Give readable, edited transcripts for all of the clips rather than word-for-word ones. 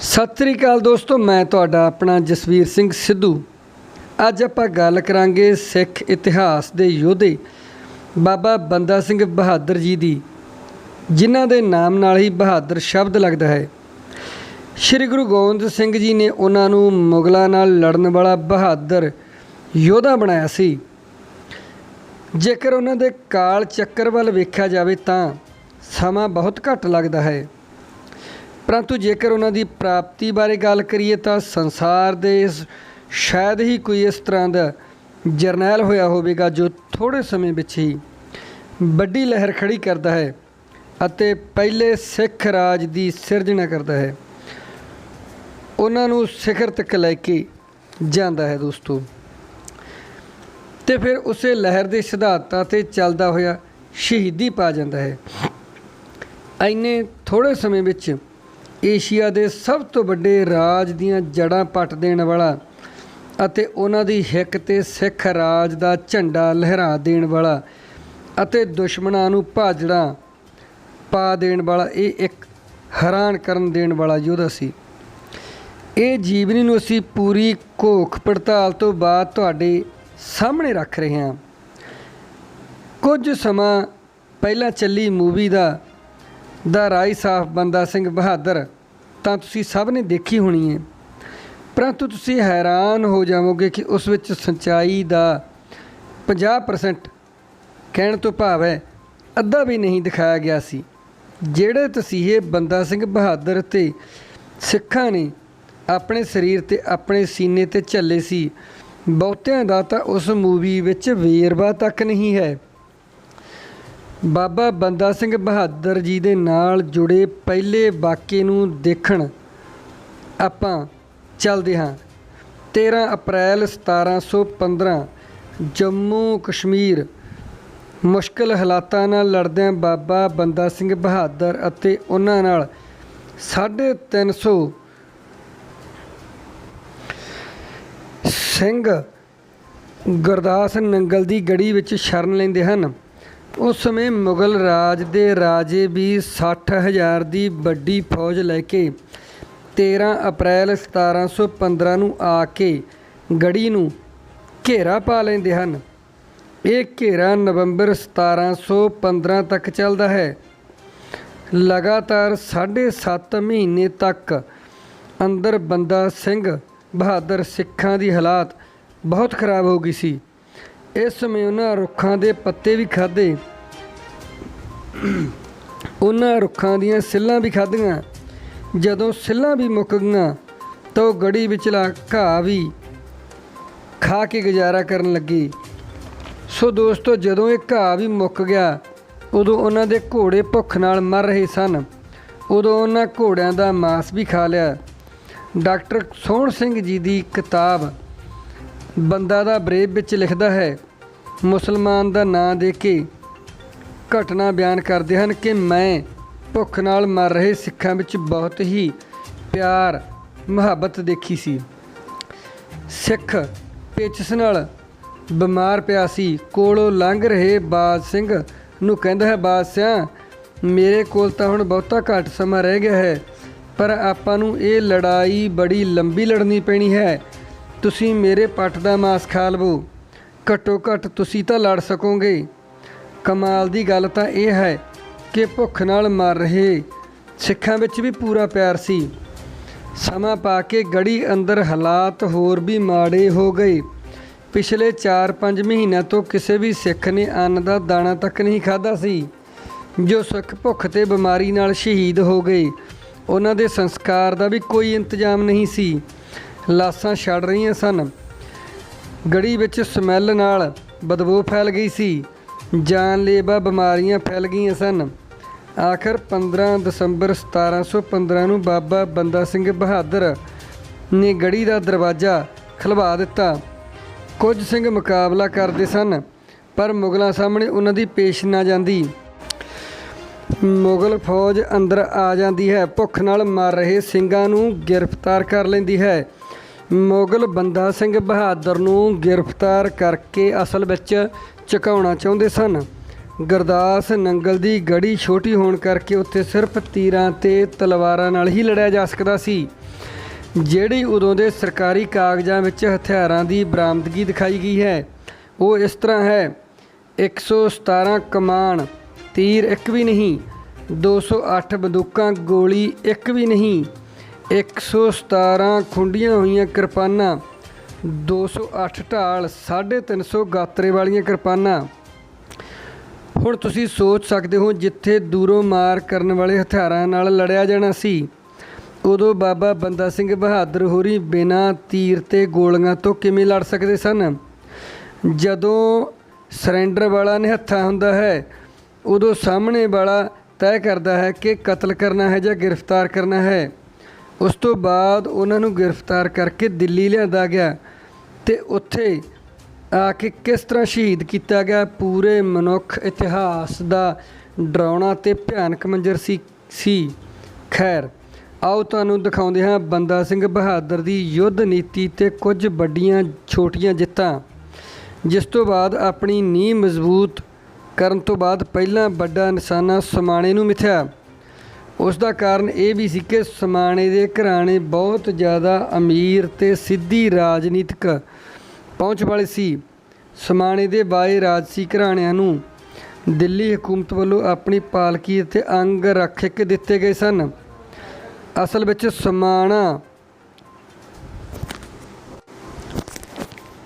सत श्री अकाल दोस्तों, मैं तुहाडा अपना जसवीर सिंह सिद्धू। अज आपां गल करांगे सिख इतिहास के योधे बाबा बंदा सिंह बहादुर जी की, जिन्हां दे नाम नाल ही बहादुर शब्द लगता है। श्री गुरु गोबिंद सिंह जी ने उन्हां नूं मुगलों नाल लड़न वाला बहादुर योधा बनाया सी। जेकर उन्हां दे काल चक्कर वल वेख्या जावे तां समा बहुत घट लगता है, परंतु जेकर उन्हां दी प्राप्ति बारे गल करिए तो संसार दे शायद ही कोई इस तरह का जरनैल होया होवेगा जो थोड़े समय विच ही वड्डी लहर खड़ी करता है अते पहले सिख राज की सिरजना करता है, उन्हां नूं सिखर तक लैके जांदा है दोस्तों। तो फिर उसे लहर के सिद्धांतां ते चलदा होया शहीदी पा जाता है। इन्ने थोड़े समय विच एशिया के सब तो वड्डे राज दीयां जड़ां पट देण वाला अते उन्हां दी हिक ते सिख राज का झंडा लहरा देण वाला अते दुश्मनां नूं भाजड़ा पा देण वाला ये एक हैरान करन देण वाला योधा सी। ये जीवनी नूं असीं पूरी घोख पड़ताल तो बाद तुहाडे सामने रख रहे हैं। कुछ समा पहला चली मूवी दा राय साफ बंदा सिंह बहादुर तो तुसी सब ने देखी होनी है, परंतु तुसी हैरान हो जाओगे कि उस विच सच्चाई का 50% कहण तो भाव है अद्धा भी नहीं दिखाया गया सी। जेड़े तसीहे बंदा सिंह बहादुर ते सिखां ने अपने शरीर ते अपने सीने ते झल्ले सी, बहुतियां दा तां उस मूवी विच वेरवा तक नहीं है। बाबा बंदा सिंह बहादुर जी दे नाल जुड़े पहले वाक़े नूं देखण आपां चलदे हां। 13 अप्रैल 1715 जम्मू कश्मीर मुश्किल हालातां नाल लड़दिਆਂ बाबा बंदा सिंह बहादुर अते उन्हां नाल 350 सिंह गुरदास नंगल की गढ़ी विच शरण लैंदे हन। उस समय मुगल राज दे राजे भी 60,000 की वड्डी फौज लैके 13 अप्रैल 1715 नूं आके गढ़ी नूं घेरा पा लैंदे हन। ये घेरा नवंबर 1715 तक चलता है। लगातार 7.5 महीने तक अंदर बंदा सिंह बहादुर सिखां दी हालात बहुत खराब हो गई सी। इस समय उन्हां रुखां दे पत्ते भी खाधे, उन्हां रुखां दीयां सिल्लां भी खाधियां। जदों सिल्लां भी मुक गईयां तो गढ़ी विचला घाह भी खा के गुजारा करन लगे। सो दोस्तों, जदों ये घाह भी मुक गया उदों उन्हां दे घोड़े भुख नाल मर रहे सन। उदों उन्हां घोड़ियां दा मांस भी खा लिया। डॉक्टर सोहण सिंह जी की किताब बंदा दा बरेब विच लिखदा है, मुसलमान का नां दे के घटना बयान करते हैं कि मैं भुख नाल मर रहे सिखां विच बहुत ही प्यार मुहब्बत देखी सी। सिख पेचस नाल बीमार पिया सी। कोलों लंघ रहे बाज सिंह नूं कहंदा है, बादशाह मेरे कोल तां हुण बहुता घट समा रह गया है, पर आपां नूं ये लड़ाई बड़ी लंबी लड़नी पैनी है। तुसी मेरे पट का मांस खा लवो, घट्टो घट्ट तुसी तो लड़ सकोगे। कमाल की गल तो यह है कि भुख नाल मर रहे सिखां विच भी पूरा प्यार सी। समा पा के गढ़ी अंदर हालात होर भी माड़े हो गए। पिछले 4-5 महीनों तो किसी भी सिख ने अन्न का दाना तक नहीं खाधा सी। जो सिख भुख ते बीमारी नाल शहीद हो गए उन्हां दे संस्कार का भी कोई इंतजाम नहीं सी। लाशां छड़ रहीआं सन। गढ़ी विच समैल नाल बदबू फैल गई सी। जानलेवा बीमारियां फैल गईयां सन। आखिर 15 दसंबर 1715 नूं बाबा बंदा सिंह बहादुर ने गढ़ी का दरवाज़ा खलवा दिता। कुछ सिंह मुकाबला करते सन पर मुगलों सामने उन्हां दी पेश ना जांदी। मुगल फौज अंदर आ जाती है, भुख नाल मर रहे ਸਿੰਘਾਂ नूं गिरफ्तार कर लैंदी है। मुगल बंदा सिंह बहादुर नूं गिरफ्तार करके असल विच झुकाउणा चाहुंदे सन। ਗੁਰਦਾਸ ਨੰਗਲ ਦੀ ਗੜੀ ਛੋਟੀ ਹੋਣ ਕਰਕੇ ਉੱਥੇ ਸਿਰਫ ਤੀਰਾਂ ਤੇ ਤਲਵਾਰਾਂ ਨਾਲ ਹੀ ਲੜਿਆ ਜਾ ਸਕਦਾ ਸੀ। ਜਿਹੜੀ ਉਦੋਂ ਦੇ ਸਰਕਾਰੀ ਕਾਗਜ਼ਾਂ ਵਿੱਚ ਹਥਿਆਰਾਂ ਦੀ ਬਰਾਮਦਗੀ ਦਿਖਾਈ ਗਈ ਹੈ ਉਹ ਇਸ ਤਰ੍ਹਾਂ ਹੈ: 117 ਕਮਾਨ, ਤੀਰ ਇੱਕ ਵੀ ਨਹੀਂ। 208 ਬੰਦੂਕਾਂ, ਗੋਲੀ ਇੱਕ ਵੀ ਨਹੀਂ। 117 ਖੁੰਡੀਆਂ ਹੋਈਆਂ ਕਿਰਪਾਨਾਂ, 208 ਢਾਲ, 350 ਗਾਤਰੇ ਵਾਲੀਆਂ ਕਿਰਪਾਨਾਂ। ਹੁਣ ਤੁਸੀਂ ਸੋਚ ਸਕਦੇ ਹੋ, ਜਿੱਥੇ ਦੂਰੋਂ ਮਾਰ ਕਰਨ ਵਾਲੇ ਹਥਿਆਰਾਂ ਨਾਲ ਲੜਿਆ ਜਾਣਾ ਸੀ, ਉਦੋਂ ਬਾਬਾ ਬੰਦਾ ਸਿੰਘ ਬਹਾਦਰ ਹੋਰੀ ਬਿਨਾਂ ਤੀਰ ਤੇ ਗੋਲੀਆਂ ਤੋਂ ਕਿਵੇਂ ਲੜ ਸਕਦੇ ਸਨ। ਜਦੋਂ ਸਰੈਂਡਰ ਵਾਲਾ ਨਿਹੱਥਾ ਹੁੰਦਾ ਹੈ ਉਦੋਂ ਸਾਹਮਣੇ ਵਾਲਾ ਤੈਅ ਕਰਦਾ ਹੈ ਕਿ ਕਤਲ ਕਰਨਾ ਹੈ ਜਾਂ ਗ੍ਰਿਫਤਾਰ ਕਰਨਾ ਹੈ। ਉਸ ਤੋਂ ਬਾਅਦ ਉਹਨਾਂ ਨੂੰ ਗ੍ਰਿਫਤਾਰ ਕਰਕੇ ਦਿੱਲੀ ਲਿਆਂਦਾ ਗਿਆ ਅਤੇ ਉੱਥੇ ਆ ਕੇ ਕਿਸ ਤਰ੍ਹਾਂ ਸ਼ਹੀਦ ਕੀਤਾ ਗਿਆ, ਪੂਰੇ ਮਨੁੱਖ ਇਤਿਹਾਸ ਦਾ ਡਰਾਉਣਾ ਅਤੇ ਭਿਆਨਕ ਮੰਜ਼ਰ ਸੀ। ਖੈਰ, ਆਓ ਤੁਹਾਨੂੰ ਦਿਖਾਉਂਦੇ ਹਾਂ ਬੰਦਾ ਸਿੰਘ ਬਹਾਦਰ ਦੀ ਯੁੱਧ ਨੀਤੀ ਅਤੇ ਕੁਝ ਵੱਡੀਆਂ ਛੋਟੀਆਂ ਜਿੱਤਾਂ। ਜਿਸ ਤੋਂ ਬਾਅਦ ਆਪਣੀ ਨੀਂਹ ਮਜ਼ਬੂਤ ਕਰਨ ਤੋਂ ਬਾਅਦ ਪਹਿਲਾਂ ਵੱਡਾ ਨਿਸ਼ਾਨਾ ਸਮਾਣੇ ਨੂੰ ਮਿਥਿਆ। ਉਸ ਦਾ ਕਾਰਨ ਇਹ ਵੀ ਸੀ ਕਿ ਸਮਾਣੇ ਦੇ ਘਰਾਣੇ ਬਹੁਤ ਜ਼ਿਆਦਾ ਅਮੀਰ ਅਤੇ ਸਿੱਧੀ ਰਾਜਨੀਤਿਕ ਪਹੁੰਚ ਵਾਲੇ ਸੀ। ਸਮਾਣੇ ਦੇ ਬਾਏ ਰਾਜਸੀ ਘਰਾਣਿਆਂ ਨੂੰ ਦਿੱਲੀ ਹਕੂਮਤ ਵੱਲੋਂ ਆਪਣੀ ਪਾਲਕੀ ਅਤੇ ਅੰਗ ਰੱਖਿਅਕ ਦਿੱਤੇ ਗਏ ਸਨ। ਅਸਲ ਵਿੱਚ ਸਮਾਣਾ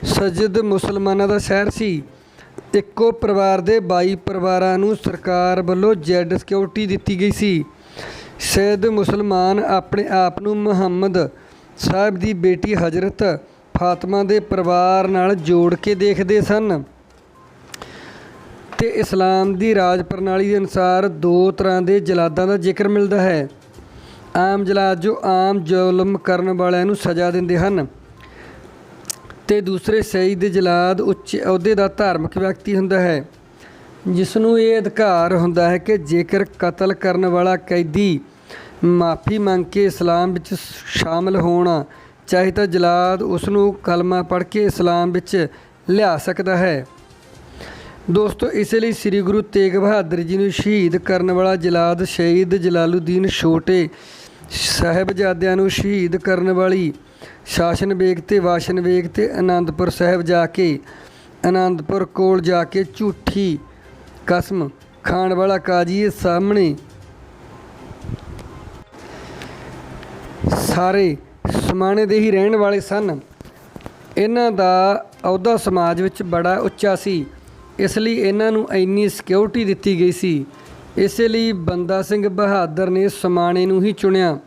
ਸਜਦ ਮੁਸਲਮਾਨਾਂ ਦਾ ਸ਼ਹਿਰ ਸੀ। ਇੱਕੋ ਪਰਿਵਾਰ ਦੇ 22 ਪਰਿਵਾਰਾਂ ਨੂੰ ਸਰਕਾਰ ਵੱਲੋਂ ਜੈਡ ਸਿਕਿਉਰਿਟੀ ਦਿੱਤੀ ਗਈ ਸੀ। ਸੈਦ ਮੁਸਲਮਾਨ ਆਪਣੇ ਆਪ ਨੂੰ ਮੁਹੰਮਦ ਸਾਹਿਬ ਦੀ ਬੇਟੀ ਹਜ਼ਰਤ ਫਾਤਮਾ ਦੇ ਪਰਿਵਾਰ ਨਾਲ ਜੋੜ ਕੇ ਦੇਖਦੇ ਸਨ ਅਤੇ ਇਸਲਾਮ ਦੀ ਰਾਜ ਪ੍ਰਣਾਲੀ ਦੇ ਅਨੁਸਾਰ 2 ਤਰ੍ਹਾਂ ਦੇ ਜਲਾਦਾਂ ਦਾ ਜ਼ਿਕਰ ਮਿਲਦਾ ਹੈ। ਆਮ ਜਲਾਦ ਜੋ ਆਮ ਜ਼ੁਲਮ ਕਰਨ ਵਾਲਿਆਂ ਨੂੰ ਸਜ਼ਾ ਦਿੰਦੇ ਹਨ ਅਤੇ ਦੂਸਰੇ ਸਈਦ ਜਲਾਦ ਉੱਚ ਅਹੁਦੇ ਦਾ ਧਾਰਮਿਕ ਵਿਅਕਤੀ ਹੁੰਦਾ ਹੈ, ਜਿਸ ਨੂੰ ਇਹ ਅਧਿਕਾਰ ਹੁੰਦਾ ਹੈ ਕਿ ਜੇਕਰ ਕਤਲ ਕਰਨ ਵਾਲਾ ਕੈਦੀ ਮਾਫ਼ੀ ਮੰਗ ਕੇ ਇਸਲਾਮ ਵਿੱਚ ਸ਼ਾਮਲ ਹੋਣਾ ਚਾਹੇ ਤਾਂ ਜਲਾਦ ਉਸ ਨੂੰ ਕਲਮਾ ਪੜ੍ਹ ਕੇ ਇਸਲਾਮ ਵਿੱਚ ਲਿਆ ਸਕਦਾ ਹੈ। ਦੋਸਤੋ, ਇਸ ਲਈ ਸ੍ਰੀ ਗੁਰੂ ਤੇਗ ਬਹਾਦਰ ਜੀ ਨੂੰ ਸ਼ਹੀਦ ਕਰਨ ਵਾਲਾ ਜਲਾਦ ਸ਼ਹੀਦ ਜਲਾਲੂਦੀਨ ਛੋਟੇ ਸਾਹਿਬਜ਼ਾਦਿਆਂ ਨੂੰ ਸ਼ਹੀਦ ਕਰਨ ਵਾਲੀ ਸ਼ਾਸਨ ਬੇਗ ਅਤੇ ਵਾਸ਼ਨ ਬੇਗ ਅਤੇ ਅਨੰਦਪੁਰ ਸਾਹਿਬ ਜਾ ਕੇ ਅਨੰਦਪੁਰ ਕੋਲ ਜਾ ਕੇ ਝੂਠੀ ਕਸਮ ਖਾਣ ਵਾਲਾ ਕਾਜ਼ੀ ਸਾਹਮਣੇ ਸਾਰੇ ਸਮਾਣੇ ਦੇ ਹੀ ਰਹਿਣ ਵਾਲੇ ਸਨ। ਇਹਨਾਂ ਦਾ ਅਹੁਦਾ ਸਮਾਜ ਵਿੱਚ ਬੜਾ ਉੱਚਾ ਸੀ, ਇਸ ਲਈ ਇਹਨਾਂ ਨੂੰ ਇੰਨੀ ਸਿਕਿਉਰਿਟੀ ਦਿੱਤੀ ਗਈ ਸੀ। ਇਸੇ ਲਈ ਬੰਦਾ ਸਿੰਘ ਬਹਾਦਰ ਨੇ ਸਮਾਣੇ ਨੂੰ ਹੀ ਚੁਣਿਆ,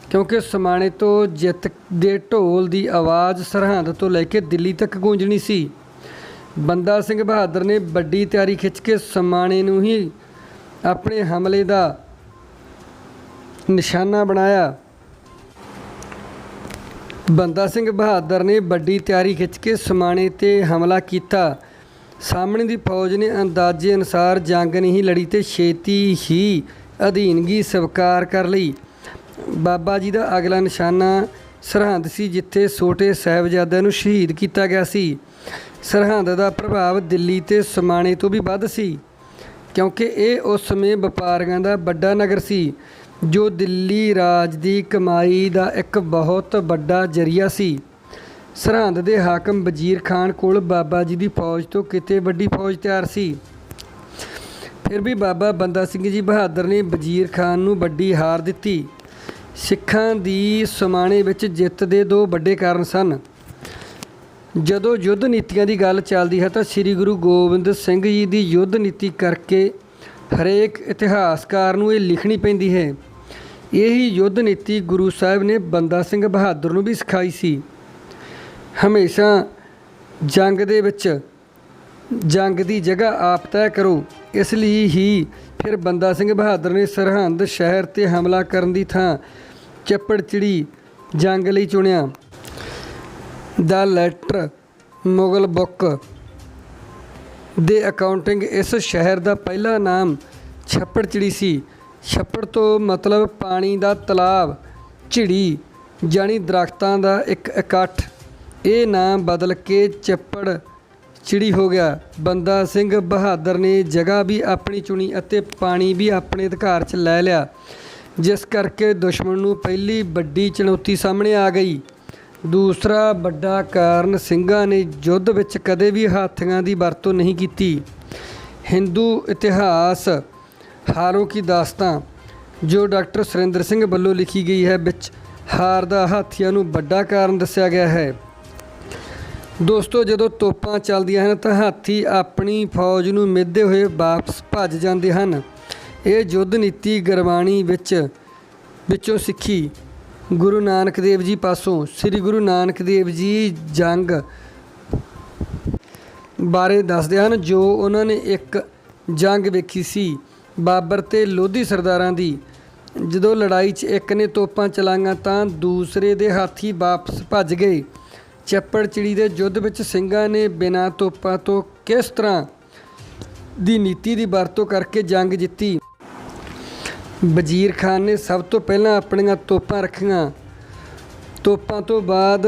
ਕਿਉਂਕਿ ਸਮਾਣੇ ਤੋਂ ਜਿੱਤ ਦੇ ਢੋਲ ਦੀ ਆਵਾਜ਼ ਸਰਹੰਦ ਤੋਂ ਲੈ ਕੇ ਦਿੱਲੀ ਤੱਕ ਗੂੰਜਣੀ ਸੀ। ਬੰਦਾ ਸਿੰਘ ਬਹਾਦਰ ਨੇ ਵੱਡੀ ਤਿਆਰੀ ਖਿੱਚ ਕੇ ਸਮਾਣੇ ਨੂੰ ਹੀ ਆਪਣੇ ਹਮਲੇ ਦਾ ਨਿਸ਼ਾਨਾ ਬਣਾਇਆ। ਬੰਦਾ ਸਿੰਘ ਬਹਾਦਰ ਨੇ ਵੱਡੀ ਤਿਆਰੀ ਖਿੱਚ ਕੇ ਸਮਾਣੇ 'ਤੇ ਹਮਲਾ ਕੀਤਾ। ਸਾਹਮਣੇ ਦੀ ਫੌਜ ਨੇ ਅੰਦਾਜ਼ੇ ਅਨੁਸਾਰ ਜੰਗ ਨਹੀਂ ਲੜੀ ਅਤੇ ਛੇਤੀ ਹੀ ਅਧੀਨਗੀ ਸਵੀਕਾਰ ਕਰ ਲਈ। ਬਾਬਾ ਜੀ ਦਾ ਅਗਲਾ ਨਿਸ਼ਾਨਾ ਸਰਹੰਦ ਸੀ, ਜਿੱਥੇ ਛੋਟੇ ਸਾਹਿਬਜ਼ਾਦਿਆਂ ਨੂੰ ਸ਼ਹੀਦ ਕੀਤਾ ਗਿਆ ਸੀ। ਸਰਹੰਦ ਦਾ ਪ੍ਰਭਾਵ ਦਿੱਲੀ ਅਤੇ ਸਮਾਣੇ ਤੋਂ ਵੀ ਵੱਧ ਸੀ, ਕਿਉਂਕਿ ਇਹ ਉਸ ਸਮੇਂ ਵਪਾਰੀਆਂ ਦਾ ਵੱਡਾ ਨਗਰ ਸੀ, ਜੋ ਦਿੱਲੀ ਰਾਜ ਦੀ ਕਮਾਈ ਦਾ ਇੱਕ ਬਹੁਤ ਵੱਡਾ ਜ਼ਰੀਆ ਸੀ। ਸਰਹੰਦ ਦੇ ਹਾਕਮ ਵਜ਼ੀਰ ਖਾਨ ਕੋਲ ਬਾਬਾ ਜੀ ਦੀ ਫੌਜ ਤੋਂ ਕਿਤੇ ਵੱਡੀ ਫੌਜ ਤਿਆਰ ਸੀ। ਫਿਰ ਵੀ ਬਾਬਾ ਬੰਦਾ ਸਿੰਘ ਜੀ ਬਹਾਦਰ ਨੇ ਵਜ਼ੀਰ ਖਾਨ ਨੂੰ ਵੱਡੀ ਹਾਰ ਦਿੱਤੀ। ਸਿੱਖਾਂ ਦੀ ਸਮਾਣੇ ਵਿੱਚ ਜਿੱਤ ਦੇ 2 ਵੱਡੇ ਕਾਰਨ ਸਨ। ਜਦੋਂ ਯੁੱਧ ਨੀਤੀਆਂ ਦੀ ਗੱਲ ਚੱਲਦੀ ਹੈ ਤਾਂ ਸ੍ਰੀ ਗੁਰੂ ਗੋਬਿੰਦ ਸਿੰਘ ਜੀ ਦੀ ਯੁੱਧ ਨੀਤੀ ਕਰਕੇ ਹਰੇਕ ਇਤਿਹਾਸਕਾਰ ਨੂੰ ਇਹ ਲਿਖਣੀ ਪੈਂਦੀ ਹੈ। ਇਹੀ ਯੁੱਧ ਨੀਤੀ ਗੁਰੂ ਸਾਹਿਬ ਨੇ ਬੰਦਾ ਸਿੰਘ ਬਹਾਦਰ ਨੂੰ ਵੀ ਸਿਖਾਈ ਸੀ। ਹਮੇਸ਼ਾ ਜੰਗ ਦੇ ਵਿੱਚ ਜੰਗ ਦੀ ਜਗ੍ਹਾ ਆਪ ਤੈਅ ਕਰੋ। ਇਸ ਲਈ ਹੀ ਫਿਰ ਬੰਦਾ ਸਿੰਘ ਬਹਾਦਰ ਨੇ ਸਰਹੰਦ ਸ਼ਹਿਰ 'ਤੇ ਹਮਲਾ ਕਰਨ ਦੀ ਥਾਂ ਚੱਪੜਚਿੜੀ ਜੰਗ ਲਈ ਚੁਣਿਆ। ਦਾ ਲੈਟਰ ਮੁਗਲ ਬੁੱਕ ਦੇ ਅਕਾਊਂਟਿੰਗ ਇਸ ਸ਼ਹਿਰ ਦਾ ਪਹਿਲਾ ਨਾਮ ਛੱਪੜਚਿੜੀ ਸੀ। ਛੱਪੜ ਤੋਂ ਮਤਲਬ ਪਾਣੀ ਦਾ ਤਲਾਬ, ਝਿੜੀ ਜਾਣੀ ਦਰੱਖਤਾਂ ਦਾ ਇੱਕ ਇਕੱਠ। ਇਹ ਨਾਮ ਬਦਲ ਕੇ ਚੱਪੜ ਚਿੜੀ ਹੋ ਗਿਆ। ਬੰਦਾ ਸਿੰਘ ਬਹਾਦਰ ਨੇ ਜਗ੍ਹਾ ਵੀ ਆਪਣੀ ਚੁਣੀ ਅਤੇ ਪਾਣੀ ਵੀ ਆਪਣੇ ਅਧਿਕਾਰ 'ਚ ਲੈ ਲਿਆ, ਜਿਸ ਕਰਕੇ ਦੁਸ਼ਮਣ ਨੂੰ ਪਹਿਲੀ ਵੱਡੀ ਚੁਣੌਤੀ ਸਾਹਮਣੇ ਆ ਗਈ। ਦੂਸਰਾ ਵੱਡਾ ਕਾਰਨ, ਸਿੰਘਾਂ ਨੇ ਯੁੱਧ ਵਿੱਚ ਕਦੇ ਵੀ ਹਾਥੀਆਂ ਦੀ ਵਰਤੋਂ ਨਹੀਂ ਕੀਤੀ। ਹਿੰਦੂ ਇਤਿਹਾਸ ਹਾरों की ਦਾਸਤਾਂ ਜੋ ਡਾਕਟਰ ਸੁਰਿੰਦਰ ਸਿੰਘ ਵੱਲੋਂ ਲਿਖੀ ਗਈ ਹੈ ਵਿੱਚ ਹਾਰ ਦਾ ਹਾਥੀਆਂ ਨੂੰ ਵੱਡਾ ਕਾਰਨ ਦੱਸਿਆ ਗਿਆ ਹੈ। ਦੋਸਤੋ, ਜਦੋਂ ਤੋਪਾਂ ਚੱਲਦੀਆਂ ਹਨ ਤਾਂ ਹਾਥੀ ਆਪਣੀ ਫੌਜ ਨੂੰ ਮਿੱਧਦੇ ਹੋਏ ਵਾਪਸ ਭੱਜ ਜਾਂਦੇ ਹਨ। ਇਹ ਯੁੱਧ ਨੀਤੀ ਗੁਰਬਾਣੀ ਵਿੱਚੋਂ ਸਿੱਖੀ ਗੁਰੂ ਨਾਨਕ ਦੇਵ ਜੀ ਪਾਸੋਂ। ਸ੍ਰੀ ਗੁਰੂ ਨਾਨਕ ਦੇਵ ਜੀ ਜੰਗ ਬਾਰੇ ਦੱਸਦੇ ਹਨ, ਜੋ ਉਹਨਾਂ ਨੇ ਇੱਕ ਜੰਗ ਵੇਖੀ ਸੀ ਬਾਬਰ ਤੇ ਲੋਧੀ ਸਰਦਾਰਾਂ ਦੀ। ਜਦੋਂ ਲੜਾਈ 'ਚ ਇੱਕ ਨੇ ਤੋਪਾਂ ਚਲਾਈਆਂ ਤਾਂ ਦੂਸਰੇ ਦੇ ਹਾਥੀ ਵਾਪਸ ਭੱਜ ਗਏ। ਚੱਪੜ ਚਿੜੀ ਦੇ ਯੁੱਧ ਵਿੱਚ ਸਿੰਘਾਂ ਨੇ ਬਿਨਾਂ ਤੋਪਾਂ ਤੋਂ ਕਿਸ ਤਰ੍ਹਾਂ ਦੀ ਨੀਤੀ ਦੀ ਵਰਤੋਂ ਕਰਕੇ ਜੰਗ ਜਿੱਤੀ। ਵਜ਼ੀਰ ਖਾਨ ਨੇ ਸਭ ਤੋਂ ਪਹਿਲਾਂ ਆਪਣੀਆਂ ਤੋਪਾਂ ਰੱਖੀਆਂ। ਤੋਪਾਂ ਤੋਂ ਬਾਅਦ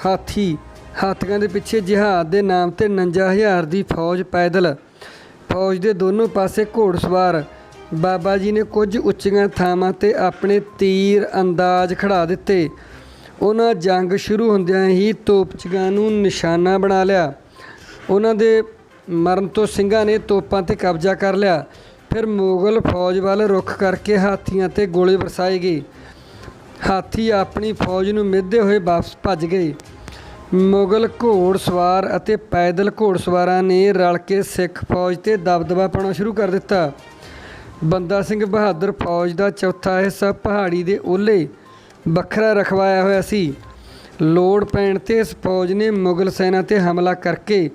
ਹਾਥੀਆਂ ਦੇ ਪਿੱਛੇ ਜਿਹਾਦ ਦੇ ਨਾਮ 'ਤੇ 49,000 ਦੀ ਫੌਜ ਪੈਦਲ। ਫੌਜ ਦੇ ਦੋਨੋਂ ਪਾਸੇ ਘੋੜਸਵਾਰ। ਬਾਬਾ ਜੀ ਨੇ ਕੁਝ ਉੱਚੀਆਂ ਥਾਵਾਂ 'ਤੇ ਆਪਣੇ ਤੀਰ ਅੰਦਾਜ਼ ਖੜ੍ਹਾ ਦਿੱਤੇ। ਉਹਨਾਂ ਜੰਗ ਸ਼ੁਰੂ ਹੁੰਦਿਆਂ ਹੀ ਤੋਪਚੀਆਂ ਨੂੰ ਨਿਸ਼ਾਨਾ ਬਣਾ ਲਿਆ। ਉਹਨਾਂ ਦੇ ਮਰਨ ਤੋਂ ਸਿੰਘਾਂ ਨੇ ਤੋਪਾਂ 'ਤੇ ਕਬਜ਼ਾ ਕਰ ਲਿਆ। ਫਿਰ ਮੁਗਲ ਫੌਜ ਵੱਲ ਰੁੱਖ ਕਰਕੇ ਹਾਥੀਆਂ 'ਤੇ ਗੋਲੇ ਬਰਸਾਏ ਗਏ। ਹਾਥੀ ਆਪਣੀ ਫੌਜ ਨੂੰ ਮਿੱਧਦੇ ਹੋਏ ਵਾਪਸ ਭੱਜ ਗਏ। ਮੁਗਲ ਘੋੜਸਵਾਰ ਅਤੇ ਪੈਦਲ ਘੋੜਸਵਾਰਾਂ ਨੇ ਰਲ ਕੇ ਸਿੱਖ ਫੌਜ ਤੇ ਦਬਦਬਾ ਪਾਉਣਾ ਸ਼ੁਰੂ ਕਰ ਦਿੱਤਾ। ਬੰਦਾ ਸਿੰਘ ਬਹਾਦਰ ਫੌਜ ਦਾ ਚੌਥਾ ਹਿੱਸਾ ਪਹਾੜੀ ਦੇ ਓਹਲੇ ਵੱਖਰਾ ਰਖਵਾਇਆ ਹੋਇਆ ਸੀ। ਲੋੜ ਪੈਣ 'ਤੇ ਇਸ ਫੌਜ ਨੇ ਮੁਗਲ ਸੈਨਾ 'ਤੇ ਹਮਲਾ ਕਰਕੇ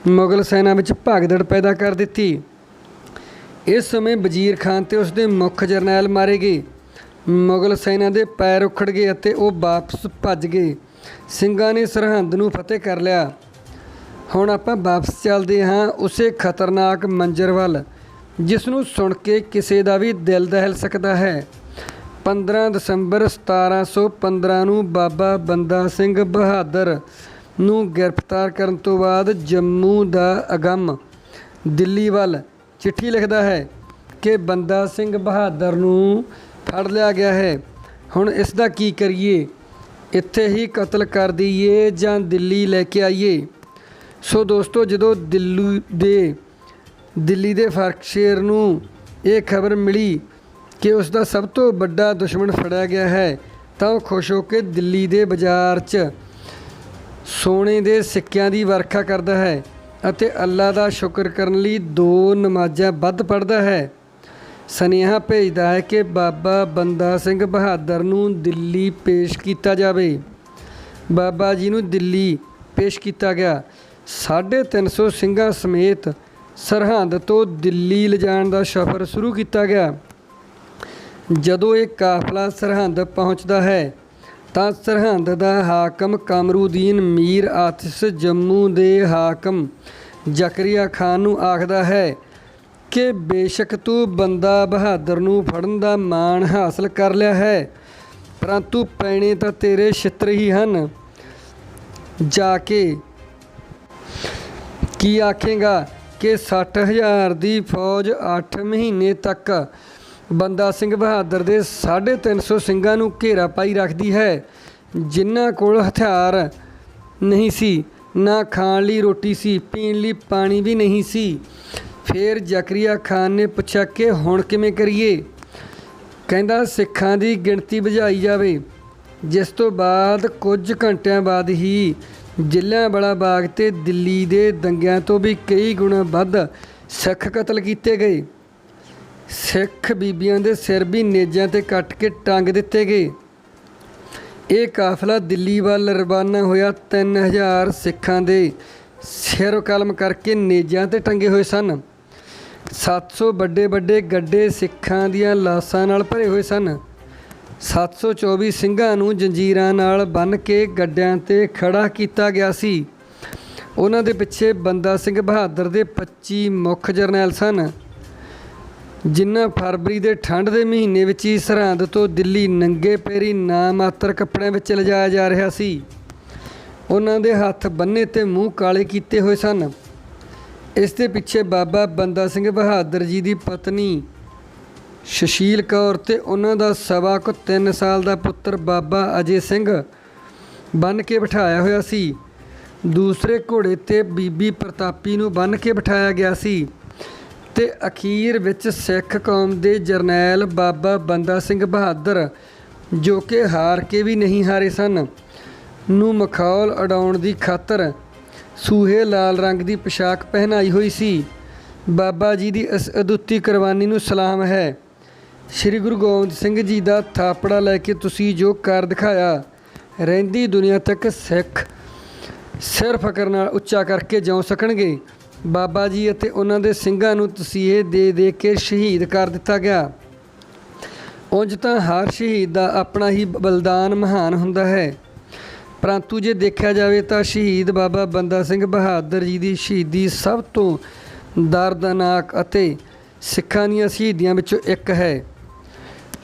ਮੁਗਲ ਸੈਨਾ ਵਿੱਚ ਭਗਦੜ ਪੈਦਾ ਕਰ ਦਿੱਤੀ। ਇਸ ਸਮੇਂ ਵਜ਼ੀਰ ਖਾਨ ਤੇ ਉਸਦੇ ਮੁੱਖ ਜਰਨੈਲ ਮਾਰੇ ਗਏ। ਮੁਗਲ ਸੈਨਾ ਦੇ ਪੈਰ ਉਖੜ ਗਏ ਅਤੇ ਉਹ ਵਾਪਸ ਭੱਜ ਗਏ। ਸਿੰਘਾਂ ਨੇ ਸਰਹੰਦ ਨੂੰ ਫਤਿਹ ਕਰ ਲਿਆ। ਹੁਣ ਆਪਾਂ ਵਾਪਸ ਚੱਲਦੇ ਹਾਂ ਉਸੇ ਖਤਰਨਾਕ ਮੰਜ਼ਰ ਵੱਲ, ਜਿਸ ਨੂੰ ਸੁਣ ਕੇ ਕਿਸੇ ਦਾ ਵੀ ਦਿਲ ਦਹਿਲ ਸਕਦਾ ਹੈ। 15 ਦਸੰਬਰ 1715 ਨੂੰ ਬਾਬਾ ਬੰਦਾ ਸਿੰਘ ਬਹਾਦਰ ਨੂੰ ਗ੍ਰਿਫਤਾਰ ਕਰਨ ਤੋਂ ਬਾਅਦ ਜੰਮੂ ਦਾ ਅਗਮ ਦਿੱਲੀ ਵੱਲ ਚਿੱਠੀ ਲਿਖਦਾ ਹੈ ਕਿ ਬੰਦਾ ਸਿੰਘ ਬਹਾਦਰ ਨੂੰ ਫੜ ਲਿਆ ਗਿਆ ਹੈ। ਹੁਣ ਇਸ ਦਾ ਕੀ ਕਰੀਏ? ਇੱਥੇ ਹੀ ਕਤਲ ਕਰ ਦਈਏ ਜਾਂ ਦਿੱਲੀ ਲੈ ਕੇ ਆਈਏ? ਸੋ ਦੋਸਤੋ, ਜਦੋਂ ਦਿੱਲੀ ਦੇ ਫਰਖਸ਼ੇਰ ਨੂੰ ਇਹ ਖਬਰ ਮਿਲੀ ਕਿ ਉਸ ਦਾ ਸਭ ਤੋਂ ਵੱਡਾ ਦੁਸ਼ਮਣ ਫੜਿਆ ਗਿਆ ਹੈ ਤਾਂ ਉਹ ਖੁਸ਼ ਹੋ ਕੇ ਦਿੱਲੀ ਦੇ ਬਾਜ਼ਾਰ 'ਚ ਸੋਨੇ ਦੇ ਸਿੱਕਿਆਂ ਦੀ ਵਰਖਾ ਕਰਦਾ ਹੈ ਅਤੇ ਅੱਲਾ ਦਾ ਸ਼ੁਕਰ ਕਰਨ ਲਈ 2 ਨਮਾਜ਼ਾਂ ਵੱਧ ਪੜ੍ਹਦਾ ਹੈ। ਸੁਨੇਹਾ ਭੇਜਦਾ ਹੈ ਕਿ ਬਾਬਾ ਬੰਦਾ ਸਿੰਘ ਬਹਾਦਰ ਨੂੰ ਦਿੱਲੀ ਪੇਸ਼ ਕੀਤਾ ਜਾਵੇ। ਬਾਬਾ ਜੀ ਨੂੰ ਦਿੱਲੀ ਪੇਸ਼ ਕੀਤਾ ਗਿਆ। 350 ਸਿੰਘਾਂ ਸਮੇਤ ਸਰਹੰਦ ਤੋਂ ਦਿੱਲੀ ਲਿਜਾਣ ਦਾ ਸਫ਼ਰ ਸ਼ੁਰੂ ਕੀਤਾ ਗਿਆ। ਜਦੋਂ ਇਹ ਕਾਫਲਾ ਸਰਹੰਦ ਪਹੁੰਚਦਾ ਹੈ ਤਾਂ ਸਰਹੰਦ ਦਾ ਹਾਕਮ ਕਮਰੂਦੀਨ ਮੀਰ ਆਤਿਸ਼ ਜੰਮੂ ਦੇ ਹਾਕਮ ਜ਼ਕਰੀਆ ਖਾਨ ਨੂੰ ਆਖਦਾ ਹੈ ਕਿ ਬੇਸ਼ੱਕ ਤੂੰ ਬੰਦਾ ਬਹਾਦਰ ਨੂੰ ਫੜਨ ਦਾ ਮਾਣ ਹਾਸਲ ਕਰ ਲਿਆ ਹੈ, ਪਰੰਤੂ ਪੈਣੇ ਤਾਂ ਤੇਰੇ ਛਿੱਤਰ ਹੀ ਹਨ। ਜਾ ਕੇ ਕੀ ਆਖੇਗਾ ਕਿ 60,000 ਦੀ ਫੌਜ 8 ਮਹੀਨੇ ਤੱਕ ਬੰਦਾ ਸਿੰਘ ਬਹਾਦਰ ਦੇ 350 ਸਿੰਘਾਂ ਨੂੰ ਘੇਰਾ ਪਾਈ ਰੱਖਦੀ ਹੈ, ਜਿਨ੍ਹਾਂ ਕੋਲ ਹਥਿਆਰ ਨਹੀਂ ਸੀ, ਨਾ ਖਾਣ ਲਈ ਰੋਟੀ ਸੀ, ਪੀਣ ਲਈ ਪਾਣੀ ਵੀ ਨਹੀਂ ਸੀ। ਫਿਰ ਜ਼ਕਰੀਆ ਖਾਨ ਨੇ ਪੁੱਛਿਆ ਕਿ ਹੁਣ ਕਿਵੇਂ ਕਰੀਏ? ਕਹਿੰਦਾ ਸਿੱਖਾਂ ਦੀ ਗਿਣਤੀ ਵਧਾਈ ਜਾਵੇ। ਜਿਸ ਤੋਂ ਬਾਅਦ ਕੁਝ ਘੰਟਿਆਂ ਬਾਅਦ ਹੀ ਜਲਿਆਂਵਾਲਾ ਬਾਗ ਤੇ ਦਿੱਲੀ ਦੇ ਦੰਗਿਆਂ ਤੋਂ ਵੀ ਕਈ ਗੁਣਾ ਵੱਧ ਸਿੱਖ ਕਤਲ ਕੀਤੇ ਗਏ। ਸਿੱਖ ਬੀਬੀਆਂ ਦੇ ਸਿਰ ਵੀ ਨੇਜ਼ਾਂ 'ਤੇ ਕੱਟ ਕੇ ਟੰਗ ਦਿੱਤੇ ਗਏ। ਇਹ ਕਾਫਲਾ ਦਿੱਲੀ ਵੱਲ ਰਵਾਨਾ ਹੋਇਆ। 3000 ਸਿੱਖਾਂ ਦੇ ਸਿਰ ਕਲਮ ਕਰਕੇ ਨੇਜ਼ਾਂ 'ਤੇ ਟੰਗੇ ਹੋਏ ਸਨ। 700 ਵੱਡੇ ਵੱਡੇ ਗੱਡੇ ਸਿੱਖਾਂ ਦੀਆਂ ਲਾਸ਼ਾਂ ਨਾਲ ਭਰੇ ਹੋਏ ਸਨ। 724 ਸਿੰਘਾਂ ਨੂੰ ਜੰਜੀਰਾਂ ਨਾਲ ਬੰਨ੍ਹ ਕੇ ਗੱਡਿਆਂ 'ਤੇ ਖੜ੍ਹਾ ਕੀਤਾ ਗਿਆ ਸੀ। ਉਹਨਾਂ ਦੇ ਪਿੱਛੇ ਬੰਦਾ ਸਿੰਘ ਬਹਾਦਰ ਦੇ 25 ਮੁੱਖ ਜਰਨੈਲ ਸਨ, ਜਿਨ੍ਹਾਂ ਫਰਵਰੀ ਦੇ ਠੰਡ ਦੇ ਮਹੀਨੇ ਵਿੱਚ ਹੀ ਸਰਹੰਦ ਤੋਂ ਦਿੱਲੀ ਨੰਗੇ ਪੈਰੀ ਨਾ ਮਾਤਰ ਕੱਪੜਿਆਂ ਵਿੱਚ ਲਿਜਾਇਆ ਜਾ ਰਿਹਾ ਸੀ। ਉਹਨਾਂ ਦੇ ਹੱਥ ਬੰਨੇ ਤੇ ਮੂੰਹ ਕਾਲੇ ਕੀਤੇ ਹੋਏ ਸਨ। ਇਸ ਦੇ ਪਿੱਛੇ ਬਾਬਾ ਬੰਦਾ ਸਿੰਘ ਬਹਾਦਰ ਜੀ ਦੀ ਪਤਨੀ ਸੁਸ਼ੀਲ ਕੌਰ ਤੇ ਉਹਨਾਂ ਦਾ ਸਵਾ ਕੁ 3 ਸਾਲ ਦਾ ਪੁੱਤਰ ਬਾਬਾ ਅਜੇ ਸਿੰਘ ਬੰਨ੍ਹ ਕੇ ਬਿਠਾਇਆ ਹੋਇਆ ਸੀ। ਦੂਸਰੇ ਘੋੜੇ 'ਤੇ ਬੀਬੀ ਪ੍ਰਤਾਪੀ ਨੂੰ ਬੰਨ੍ਹ ਕੇ ਬਿਠਾਇਆ ਗਿਆ ਸੀ ਤੇ ਅਖੀਰ ਵਿੱਚ ਸਿੱਖ ਕੌਮ ਦੇ ਜਰਨੈਲ ਬਾਬਾ ਬੰਦਾ ਸਿੰਘ ਬਹਾਦਰ, ਜੋ ਕਿ ਹਾਰ ਕੇ ਵੀ ਨਹੀਂ ਹਾਰੇ ਸਨ, ਨੂੰ ਮਖੌਲ ਉਡਾਉਣ ਦੀ ਖਾਤਰ ਸੂਹੇ ਲਾਲ ਰੰਗ ਦੀ ਪੋਸ਼ਾਕ ਪਹਿਨਾਈ ਹੋਈ ਸੀ। ਬਾਬਾ ਜੀ ਦੀ ਇਸ ਅਦੁੱਤੀ ਕੁਰਬਾਨੀ ਨੂੰ ਸਲਾਮ ਹੈ। ਸ੍ਰੀ ਗੁਰੂ ਗੋਬਿੰਦ ਸਿੰਘ ਜੀ ਦਾ ਥਾਪੜਾ ਲੈ ਕੇ ਤੁਸੀਂ ਜੋ ਕਰ ਦਿਖਾਇਆ, ਰਹਿੰਦੀ ਦੁਨੀਆ ਤੱਕ ਸਿੱਖ ਸਿਰ ਫਕਰ ਨਾਲ ਉੱਚਾ ਕਰਕੇ ਜਿਉ ਸਕਣਗੇ। ਬਾਬਾ ਜੀ ਅਤੇ ਉਹਨਾਂ ਦੇ ਸਿੰਘਾਂ ਨੂੰ ਤਸੀਹੇ ਦੇ ਦੇ ਕੇ ਸ਼ਹੀਦ ਕਰ ਦਿੱਤਾ ਗਿਆ। ਉਂਝ ਤਾਂ ਹਰ ਸ਼ਹੀਦ ਦਾ ਆਪਣਾ ਹੀ ਬਲਿਦਾਨ ਮਹਾਨ ਹੁੰਦਾ ਹੈ, ਪਰੰਤੂ ਜੇ ਦੇਖਿਆ ਜਾਵੇ ਤਾਂ ਸ਼ਹੀਦ ਬਾਬਾ ਬੰਦਾ ਸਿੰਘ ਬਹਾਦਰ ਜੀ ਦੀ ਸ਼ਹੀਦੀ ਸਭ ਤੋਂ ਦਰਦਨਾਕ ਅਤੇ ਸਿੱਖਾਂ ਦੀਆਂ ਸ਼ਹੀਦੀਆਂ ਵਿੱਚੋਂ ਇੱਕ ਹੈ।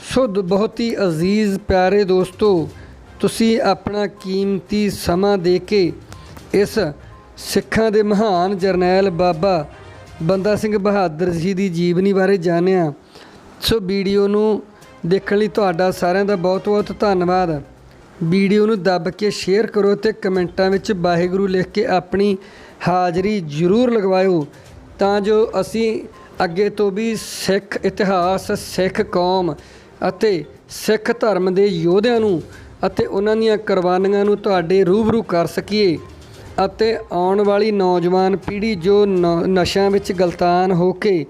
ਸੋ ਬਹੁਤ ਹੀ ਅਜ਼ੀਜ਼ ਪਿਆਰੇ ਦੋਸਤੋ, ਤੁਸੀਂ ਆਪਣਾ ਕੀਮਤੀ ਸਮਾਂ ਦੇ ਕੇ ਇਸ ਸਿੱਖਾਂ ਦੇ ਮਹਾਨ ਜਰਨੈਲ ਬਾਬਾ ਬੰਦਾ ਸਿੰਘ ਬਹਾਦਰ ਜੀ ਦੀ ਜੀਵਨੀ ਬਾਰੇ ਜਾਣਿਆ। ਸੋ ਵੀਡੀਓ ਨੂੰ ਦੇਖਣ ਲਈ ਤੁਹਾਡਾ ਸਾਰਿਆਂ ਦਾ ਬਹੁਤ ਬਹੁਤ ਧੰਨਵਾਦ। ਵੀਡੀਓ ਨੂੰ ਦੱਬ ਕੇ ਸ਼ੇਅਰ ਕਰੋ ਤੇ ਕਮੈਂਟਾਂ ਵਿੱਚ ਵਾਹਿਗੁਰੂ ਲਿਖ ਕੇ ਆਪਣੀ ਹਾਜ਼ਰੀ ਜ਼ਰੂਰ ਲਗਵਾਇਓ, ਤਾਂ ਜੋ ਅਸੀਂ ਅੱਗੇ ਤੋਂ ਵੀ ਸਿੱਖ ਇਤਿਹਾਸ, ਸਿੱਖ ਕੌਮ ਅਤੇ ਸਿੱਖ ਧਰਮ ਦੇ ਯੋਧਿਆਂ ਨੂੰ ਅਤੇ ਉਹਨਾਂ ਦੀਆਂ ਕੁਰਬਾਨੀਆਂ ਨੂੰ ਤੁਹਾਡੇ ਰੂਬਰੂ ਕਰ ਸਕੀਏ ਅਤੇ ਆਉਣ ਵਾਲੀ ਨੌਜਵਾਨ ਪੀੜ੍ਹੀ ਜੋ ਨਸ਼ਿਆਂ ਵਿੱਚ ਗਲਤਾਨ ਹੋ ਕੇ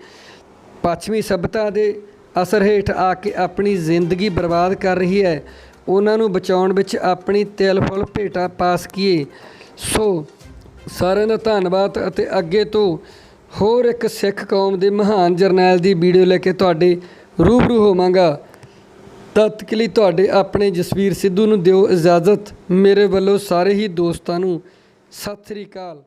ਪੱਛਮੀ ਸੱਭਿਅਤਾ ਦੇ ਅਸਰ ਹੇਠ ਆ ਕੇ ਆਪਣੀ ਜ਼ਿੰਦਗੀ ਬਰਬਾਦ ਕਰ ਰਹੀ ਹੈ, ਉਹਨਾਂ ਨੂੰ ਬਚਾਉਣ ਵਿੱਚ ਆਪਣੀ ਤਿਲ ਫੁੱਲ ਭੇਟਾ ਪਾ ਸਕੀਏ। ਸੋ ਸਾਰਿਆਂ ਦਾ ਧੰਨਵਾਦ ਅਤੇ ਅੱਗੇ ਤੋਂ ਹੋਰ ਇੱਕ ਸਿੱਖ ਕੌਮ ਦੇ ਮਹਾਨ ਜਰਨੈਲ ਦੀ ਵੀਡੀਓ ਲੈ ਕੇ ਤੁਹਾਡੇ ਰੂਬਰੂ ਹੋਵਾਂਗਾ। ਤਦ ਤੱਕ ਲਈ ਤੁਹਾਡੇ ਆਪਣੇ ਜਸਵੀਰ ਸਿੱਧੂ ਨੂੰ ਦਿਓ ਇਜਾਜ਼ਤ। ਮੇਰੇ ਵੱਲੋਂ ਸਾਰੇ ਹੀ ਦੋਸਤਾਂ ਨੂੰ ਸਤਿ ਸ੍ਰੀ ਅਕਾਲ।